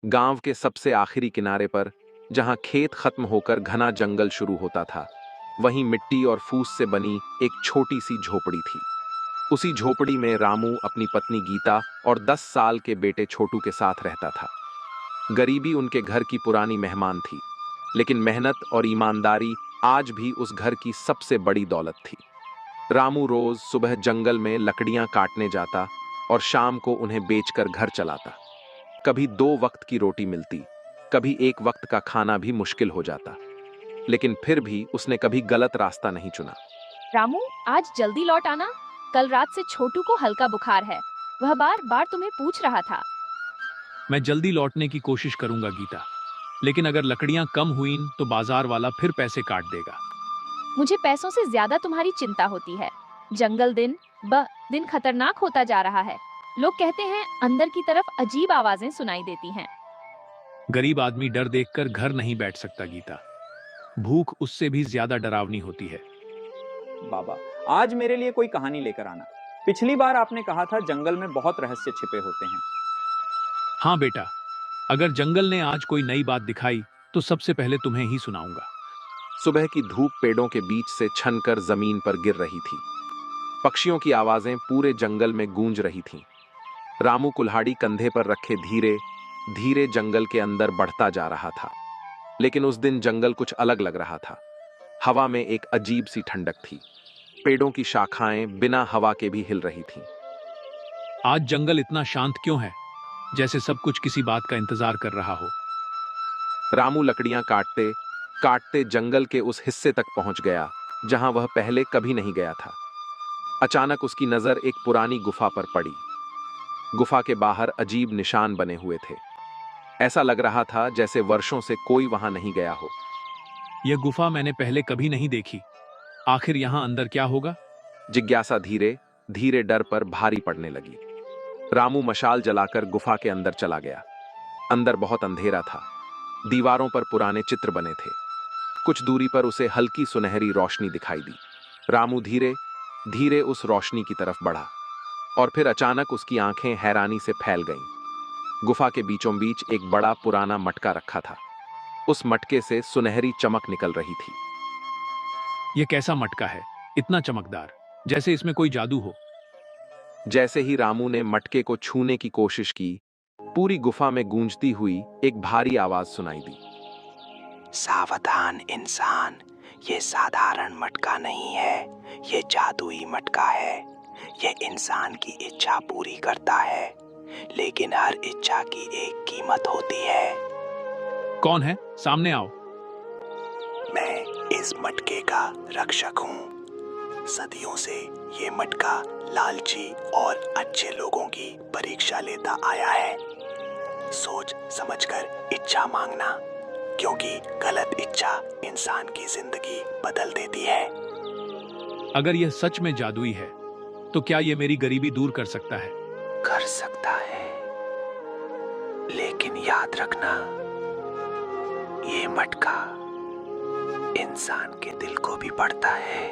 गांव के सबसे आखिरी किनारे पर, जहां खेत खत्म होकर घना जंगल शुरू होता था, वहीं मिट्टी और फूस से बनी एक छोटी सी झोपड़ी थी। उसी झोपड़ी में रामू अपनी पत्नी गीता और 10 साल के बेटे छोटू के साथ रहता था। गरीबी उनके घर की पुरानी मेहमान थी, लेकिन मेहनत और ईमानदारी आज भी उस घर की सबसे बड़ी दौलत थी। रामू रोज सुबह जंगल में लकड़ियां काटने जाता और शाम को उन्हें बेचकर घर चलाता। कभी 2 वक्त की रोटी मिलती, कभी 1 वक्त का खाना भी मुश्किल हो जाता, लेकिन फिर भी उसने कभी गलत रास्ता नहीं चुना। रामू, आज जल्दी लौट आना। कल रात से छोटू को हल्का बुखार है। वह बार बार तुम्हें पूछ रहा था। मैं जल्दी लौटने की कोशिश करूंगा गीता, लेकिन अगर लकड़ियां कम हुई तो बाजार वाला फिर पैसे काट देगा। मुझे पैसों से ज्यादा तुम्हारी चिंता होती है। जंगल दिन ब दिन खतरनाक होता जा रहा है। लोग कहते हैं अंदर की तरफ अजीब आवाजें सुनाई देती हैं। गरीब आदमी डर देखकर घर नहीं बैठ सकता गीता। भूख उससे भी ज्यादा डरावनी होती है। बाबा, आज मेरे लिए कोई कहानी लेकर आना। पिछली बार आपने कहा था जंगल में बहुत रहस्य छिपे होते हैं। हाँ बेटा, अगर जंगल ने आज कोई नई बात दिखाई तो सबसे पहले तुम्हें ही सुनाऊंगा। सुबह की धूप पेड़ों के बीच से छनकर जमीन पर गिर रही थी। पक्षियों की आवाजें पूरे जंगल में गूंज रही थीं। रामू कुल्हाड़ी कंधे पर रखे धीरे धीरे जंगल के अंदर बढ़ता जा रहा था। लेकिन उस दिन जंगल कुछ अलग लग रहा था। हवा में एक अजीब सी ठंडक थी। पेड़ों की शाखाएं बिना हवा के भी हिल रही थीं। आज जंगल इतना शांत क्यों है, जैसे सब कुछ किसी बात का इंतजार कर रहा हो। रामू लकड़ियां काटते काटते जंगल के उस हिस्से तक पहुंच गया जहां वह पहले कभी नहीं गया था। अचानक उसकी नजर एक पुरानी गुफा पर पड़ी। गुफा के बाहर अजीब निशान बने हुए थे। ऐसा लग रहा था जैसे वर्षों से कोई वहां नहीं गया हो। यह गुफा मैंने पहले कभी नहीं देखी। आखिर यहाँ अंदर क्या होगा? जिज्ञासा धीरे धीरे डर पर भारी पड़ने लगी। रामू मशाल जलाकर गुफा के अंदर चला गया। अंदर बहुत अंधेरा था। दीवारों पर पुराने चित्र बने थे। कुछ दूरी पर उसे हल्की सुनहरी रोशनी दिखाई दी। रामू धीरे धीरे उस रोशनी की तरफ बढ़ा और फिर अचानक उसकी आंखें हैरानी से फैल गईं। गुफा के बीचों बीच एक बड़ा पुराना मटका रखा था। उस मटके से सुनहरी चमक निकल रही थी। यह कैसा मटका है, इतना चमकदार, जैसे इसमें कोई जादू हो। जैसे ही रामू ने मटके को छूने की कोशिश की, पूरी गुफा में गूंजती हुई एक भारी आवाज सुनाई दी। सावधान इंसान, ये साधारण मटका नहीं है, ये जादुई मटका है। ये इंसान की इच्छा पूरी करता है, लेकिन हर इच्छा की एक कीमत होती है। कौन है? सामने आओ। मैं इस मटके का रक्षक हूँ। सदियों से ये मटका लालची और अच्छे लोगों की परीक्षा लेता आया है। सोच समझकर इच्छा मांगना, क्योंकि गलत इच्छा इंसान की जिंदगी बदल देती है। अगर यह सच में जादुई है, तो क्या यह मेरी गरीबी दूर कर सकता है? कर सकता है, लेकिन याद रखना, ये मटका इंसान के दिल को भी पढ़ता है।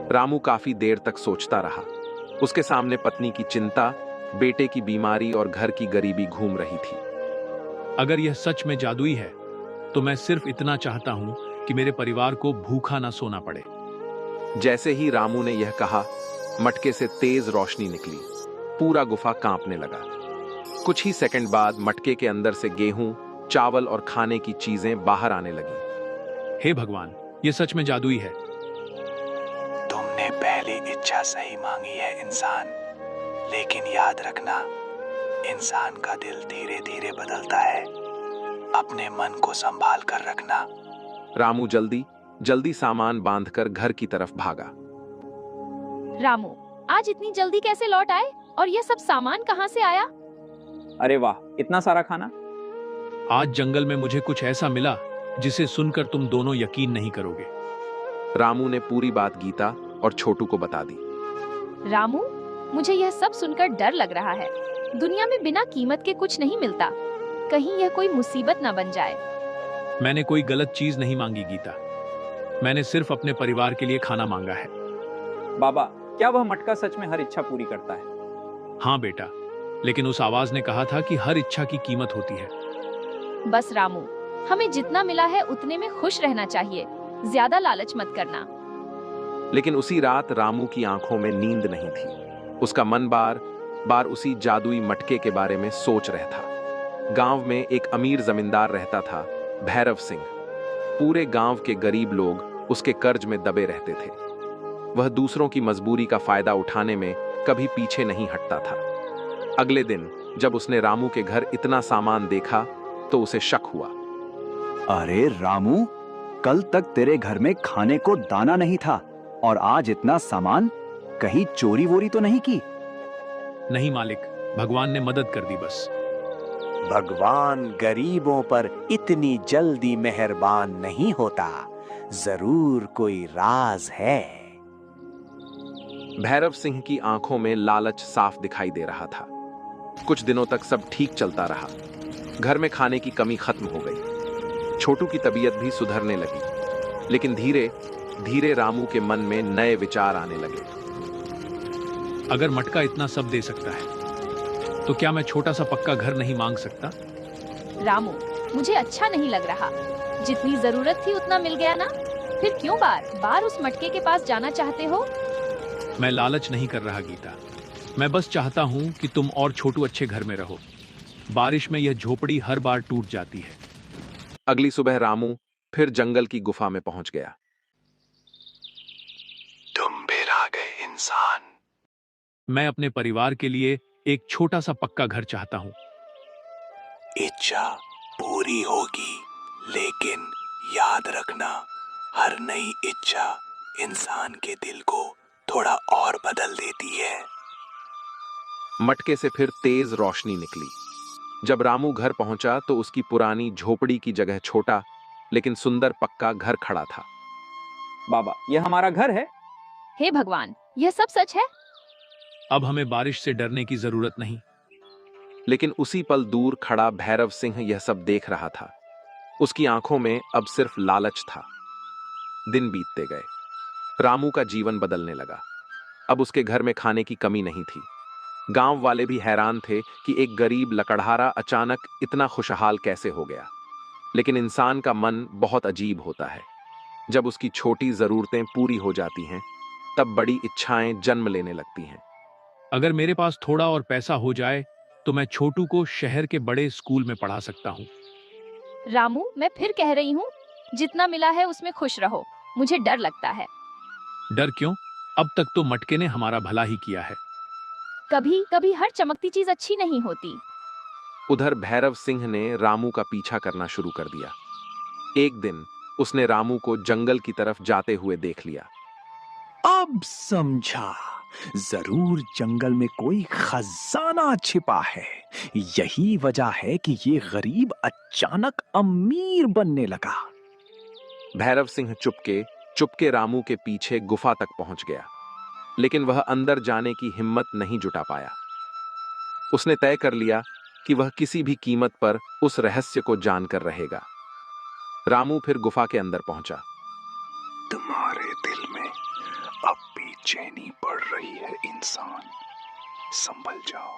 रामू काफी देर तक सोचता रहा। उसके सामने पत्नी की चिंता, बेटे की बीमारी और घर की गरीबी घूम रही थी। अगर यह सच में जादुई है, तो मैं सिर्फ इतना चाहता हूं कि मेरे परिवार को भूखा ना सोना पड़े। जैसे ही रामू ने यह कहा, मटके से तेज रोशनी निकली। पूरा गुफा कांपने लगा। कुछ ही सेकंड बाद मटके के अंदर से गेहूं, चावल और खाने की चीजें बाहर आने लगी। हे भगवान, यह सच में जादुई है। तुमने पहली इच्छा सही मांगी है इंसान, लेकिन याद रखना, इंसान का दिल धीरे धीरे बदलता है। अपने मन को संभाल कर रखना। रामू जल्दी जल्दी सामान बांधकर घर की तरफ भागा। रामू, आज इतनी जल्दी कैसे लौट आए और यह सब सामान कहाँ से आया? अरे वाह, इतना सारा खाना। आज जंगल में मुझे कुछ ऐसा मिला जिसे सुनकर तुम दोनों यकीन नहीं करोगे। रामू ने पूरी बात गीता और छोटू को बता दी। रामू, मुझे यह सब सुनकर डर लग रहा है। दुनिया में बिना कीमत के कुछ नहीं मिलता। कहीं यह कोई मुसीबत ना बन जाए। मैंने कोई गलत चीज नहीं मांगी गीता। मैंने सिर्फ अपने परिवार के लिए खाना मांगा है। बाबा, क्या वह मटका सच में हर इच्छा पूरी करता है? हाँ बेटा, लेकिन उस आवाज ने कहा था कि हर इच्छा की कीमत होती है। बस रामू, हमें जितना मिला है उतने में खुश रहना चाहिए, ज्यादा लालच मत करना। लेकिन उसी रात रामू की आंखों में नींद नहीं थी। उसका मन बार बार उसी जादुई मटके के बारे में सोच रहा था। गांव में एक अमीर जमींदार रहता था, भैरव सिंह। पूरे गांव के गरीब लोग उसके कर्ज में दबे रहते थे। वह दूसरों की मजबूरी का फायदा उठाने में कभी पीछे नहीं हटता था। अगले दिन जब उसने रामू के घर इतना सामान देखा तो उसे शक हुआ। अरे रामू, कल तक तेरे घर में खाने को दाना नहीं था और आज इतना सामान, कहीं चोरी वोरी तो नहीं की? नहीं मालिक, भगवान ने मदद कर दी बस। भगवान गरीबों पर इतनी जल्दी मेहरबान नहीं होता, जरूर कोई राज है। भैरव सिंह की आंखों में लालच साफ दिखाई दे रहा था। कुछ दिनों तक सब ठीक चलता रहा। घर में खाने की कमी खत्म हो गई। छोटू की तबीयत भी सुधरने लगी। लेकिन धीरे धीरे रामू के मन में नए विचार आने लगे। अगर मटका इतना सब दे सकता है तो क्या मैं छोटा सा पक्का घर नहीं मांग सकता? रामू, मुझे अच्छा नहीं लग रहा। जितनी जरूरत थी उतना मिल गया ना, फिर क्यों बार बार उस मटके के पास जाना चाहते हो? मैं लालच नहीं कर रहा गीता, मैं बस चाहता हूं कि तुम और छोटू अच्छे घर में रहो। बारिश में यह झोपड़ी हर बार टूट जाती है। अगली सुबह रामू फिर जंगल की गुफा में पहुंच गया। तुम फिर आ गए इंसान। मैं अपने परिवार के लिए एक छोटा सा पक्का घर चाहता हूं। इच्छा पूरी होगी, लेकिन याद रखना, हर नई इच्छा इंसान के दिल को थोड़ा और बदल देती है। मटके से फिर तेज रोशनी निकली। जब रामू घर पहुंचा तो उसकी पुरानी झोपड़ी की जगह छोटा लेकिन सुंदर पक्का घर खड़ा था। बाबा, यह हमारा घर है। हे भगवान, यह सब सच है? अब हमें बारिश से डरने की जरूरत नहीं। लेकिन उसी पल दूर खड़ा भैरव सिंह यह सब देख रहा था। उसकी आंखों में अब सिर्फ लालच था। दिन बीतते गए। रामू का जीवन बदलने लगा। अब उसके घर में खाने की कमी नहीं थी। गांव वाले भी हैरान थे कि एक गरीब लकड़हारा अचानक इतना खुशहाल कैसे हो गया। लेकिन इंसान का मन बहुत अजीब होता है। जब उसकी छोटी जरूरतें पूरी हो जाती हैं, तब बड़ी इच्छाएं जन्म लेने लगती हैं। अगर मेरे पास थोड़ा और पैसा हो जाए तो मैं छोटू को शहर के बड़े स्कूल में पढ़ा सकता हूँ। रामू, मैं फिर कह रही हूँ, जितना मिला है उसमें खुश रहो। मुझे डर लगता है। डर क्यों? अब तक तो मटके ने हमारा भला ही किया है। कभी कभी हर चमकती चीज अच्छी नहीं होती। उधर भैरव सिंह ने रामू का पीछा करना शुरू कर दिया। एक दिन उसने रामू को जंगल की तरफ जाते हुए देख लिया। अब समझा, जरूर जंगल में कोई खजाना छिपा है। यही वजह है कि ये गरीब अचानक अमीर बनने लगा। भैरव सिंह चुपके चुपके रामू के पीछे गुफा तक पहुंच गया, लेकिन वह अंदर जाने की हिम्मत नहीं जुटा पाया। उसने तय कर लिया कि वह किसी भी कीमत पर उस रहस्य को जानकर रहेगा। रामू फिर गुफा के अंदर पहुंचा। तुम्हारे दिल में अब बेचैनी बढ़ रही है इंसान, संभल जाओ।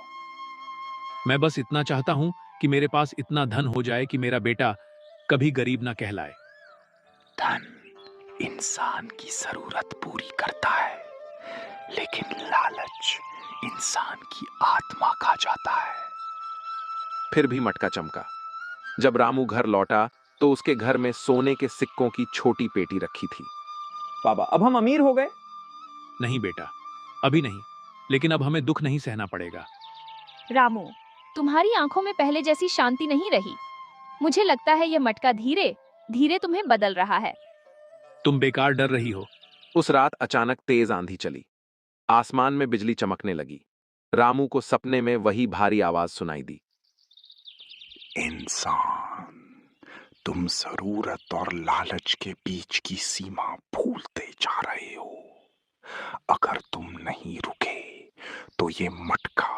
मैं बस इतना चाहता हूँ कि मेरे पास इतना धन हो जाए कि मेरा बेटा कभी गरीब ना कहलाए। धन इंसान की जरूरत पूरी करता है, लेकिन लालच इंसान की आत्मा खा जाता है। फिर भी मटका चमका। जब रामू घर लौटा तो उसके घर में सोने के सिक्कों की छोटी पेटी रखी थी। बाबा, अब हम अमीर हो गए। नहीं बेटा, अभी नहीं, लेकिन अब हमें दुख नहीं सहना पड़ेगा। रामू, तुम्हारी आंखों में पहले जैसी शांति नहीं रही। मुझे लगता है यह मटका धीरे धीरे तुम्हें बदल रहा है। तुम बेकार डर रही हो। उस रात अचानक तेज आंधी चली। आसमान में बिजली चमकने लगी। रामू को सपने में वही भारी आवाज सुनाई दी। इंसान, तुम जरूरत और लालच के बीच की सीमा भूलते जा रहे हो। अगर तुम नहीं रुके तो ये मटका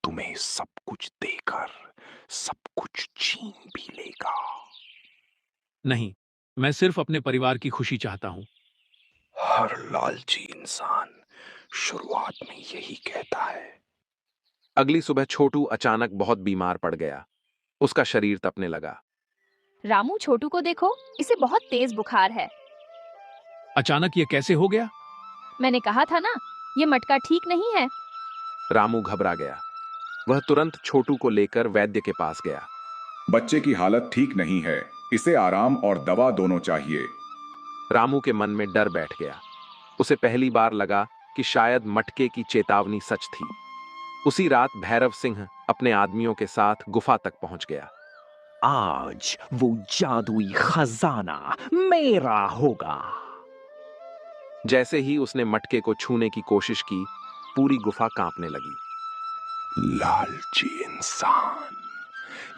तुम्हें सब कुछ देकर सब कुछ छीन भी लेगा। नहीं, मैं सिर्फ अपने परिवार की खुशी चाहता हूँ। हर लालची इंसान शुरुआत में यही कहता है, अगली सुबह छोटू अचानक बहुत बीमार पड़ गया। उसका शरीर तपने लगा। रामू, छोटू को देखो, इसे बहुत तेज बुखार है। अचानक ये कैसे हो गया? मैंने कहा था ना, ये मटका ठीक नहीं है। रामू घबरा गया। वह तुरंत छोटू को लेकर वैद्य के पास गया। बच्चे की हालत ठीक नहीं है, इसे आराम और दवा दोनों चाहिए। रामू के मन में डर बैठ गया। उसे पहली बार लगा कि शायद मटके की चेतावनी सच थी। उसी रात भैरव सिंह अपने आदमियों के साथ गुफा तक पहुंच गया। आज वो जादुई खजाना मेरा होगा। जैसे ही उसने मटके को छूने की कोशिश की, पूरी गुफा कांपने लगी। लालची इंसान,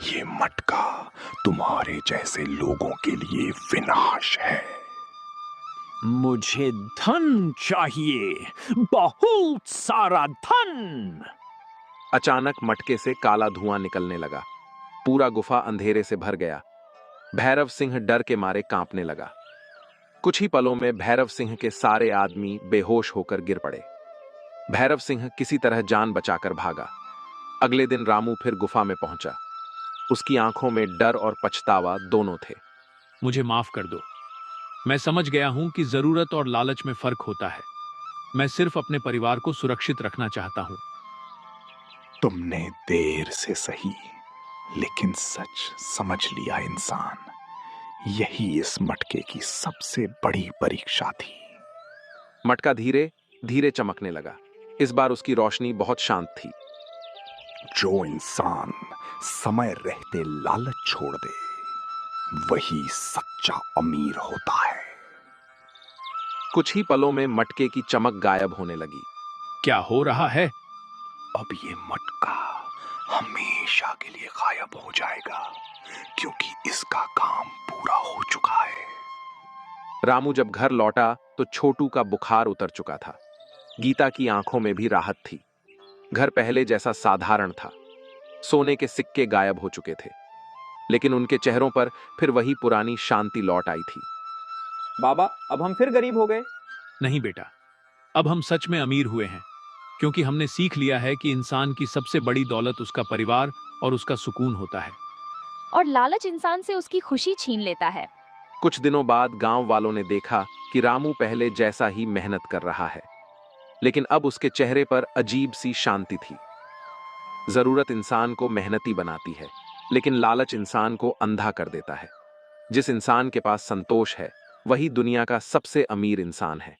ये मटका तुम्हारे जैसे लोगों के लिए विनाश है। मुझे धन चाहिए, बहुत सारा धन। अचानक मटके से काला धुआं निकलने लगा। पूरा गुफा अंधेरे से भर गया। भैरव सिंह डर के मारे कांपने लगा। कुछ ही पलों में भैरव सिंह के सारे आदमी बेहोश होकर गिर पड़े। भैरव सिंह किसी तरह जान बचाकर भागा। अगले दिन रामू फिर गुफा में पहुंचा। उसकी आंखों में डर और पछतावा दोनों थे। मुझे माफ कर दो। मैं समझ गया हूं कि जरूरत और लालच में फर्क होता है। मैं सिर्फ अपने परिवार को सुरक्षित रखना चाहता हूं। तुमने देर से सही, लेकिन सच समझ लिया इंसान। यही इस मटके की सबसे बड़ी परीक्षा थी। मटका धीरे धीरे चमकने लगा। इस बार उसकी रोशनी बहुत शांत थी। जो इंसान समय रहते लालच छोड़ दे, वही सच्चा अमीर होता है। कुछ ही पलों में मटके की चमक गायब होने लगी। क्या हो रहा है? अब ये मटका हमेशा के लिए गायब हो जाएगा, क्योंकि इसका काम पूरा हो चुका है। रामू जब घर लौटा तो छोटू का बुखार उतर चुका था। गीता की आंखों में भी राहत थी। घर पहले जैसा साधारण था। सोने के सिक्के गायब हो चुके थे, लेकिन उनके चेहरों पर फिर वही पुरानी शांति लौट आई थी। बाबा, अब हम फिर गरीब हो गए? नहीं बेटा, अब हम सच में अमीर हुए हैं, क्योंकि हमने सीख लिया है कि इंसान की सबसे बड़ी दौलत उसका परिवार और उसका सुकून होता है। और लालच इंसान से उसकी खुशी छीन लेता है। कुछ दिनों बाद गांव वालों ने देखा कि रामू पहले जैसा ही मेहनत कर रहा है, लेकिन अब उसके चेहरे पर अजीब सी शांति थी। जरूरत इंसान को मेहनती बनाती है, लेकिन लालच इंसान को अंधा कर देता है। जिस इंसान के पास संतोष है, वही दुनिया का सबसे अमीर इंसान है।